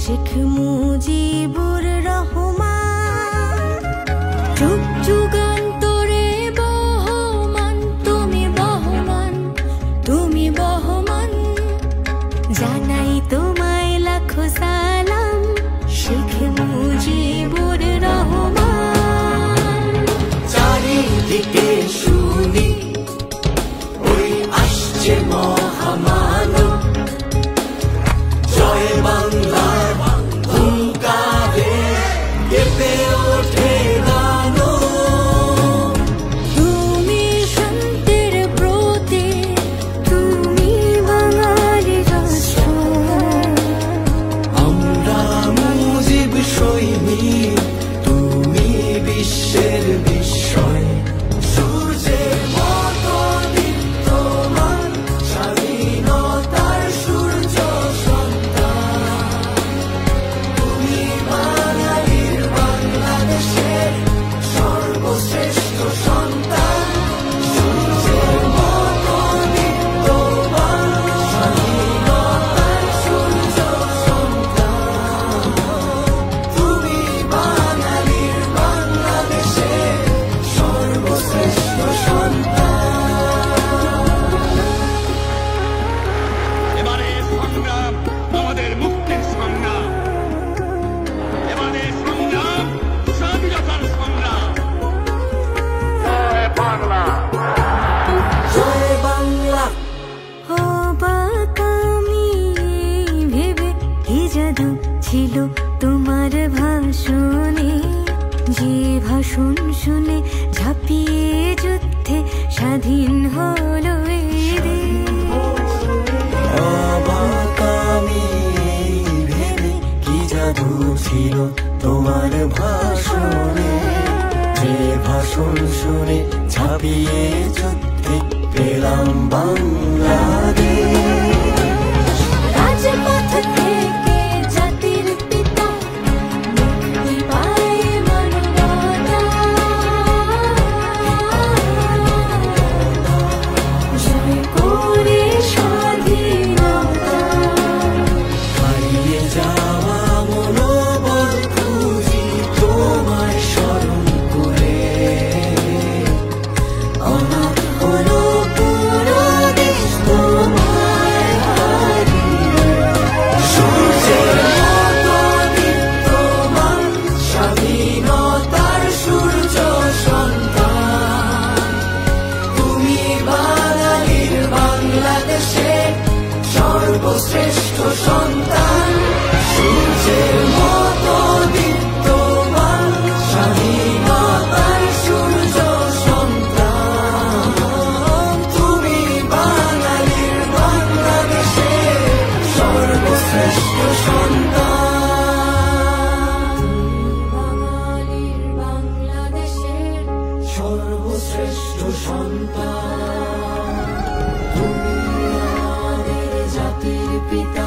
শেখ মুজিবুর রহমান। যুগ যুগান্তরে বহমান, তুমি বহমান, তুমি বহমান। জানাই তোমায় লাখো সালাম, শেখ মুজিবুর রহমান। চারিদিকে শুনি ওই আসছে মহামানব, জয় বাংলার হুঙ্কারে কেঁপে ওঠে গান। তুমি শান্তির প্রতীক, তুমি বাঙালি রাষ্ট্র। আমরা মুজিব সৈনিক, তুমি বিশ্বের বিস্ময়। সূর্যের মতো দীপ্তমান, স্বাধীনতার সূর্য সন্তান। তুমি বাঙালির বাংলাদেশের সর্বশ্রেষ্ঠ সন্তান। সূর্যের মতো দীপ্তমান, স্বাধীনতার সূর্য সন্তান। তুমি বাঙালির বাংলাদেশের সর্বশ্রেষ্ঠ সন্তান। এবারে সংগ্রাম আমাদের মুক্তির সংগ্রাম, এবারে সংগ্রাম স্বাধীনতার সংগ্রাম। জয় বাংলা, জয় বাংলা। অবাক আমি ভেবে, কি জাদু ছিল তোমার ভাষণে। যে ভাষণ শুনে ঝাঁপিয়ে যুদ্ধে স্বাধীন হলো এই দেশ। অবাক আমি ভেবে, কি জাদু ছিল তোমার ভাষণে। যে ভাষণ শুনে ঝাঁপিয়ে যুদ্ধে পেলাম বাংলাদেশ। রাজপথ থেকে জাতির পিতা, মুক্তি পায় মানবতা। জয় করে স্বাধীনতা। হারিয়ে যাওয়া মনোবল খুঁজি তোমায় স্মরণ করে। অনাথ হলো পুরো দেশ তোমায় হারিয়ে। সূর্যের মতো দীপ্তমান, স্বাধীনতার সূর্য সন্তান। তুমি বাঙালির বাংলাদেশের সর্বশ্রেষ্ঠ সন্তান। সূর্যের মতো দীপ্তমান, স্বাধীনতার সূর্য সন্তান। তুমি বাঙালির বাংলাদেশের সর্বশ্রেষ্ঠ সন্তান। বাঙালির বাংলাদেশের সর্বশ্রেষ্ঠ সন্তান। তুমি আমাদের জাতির পিতা,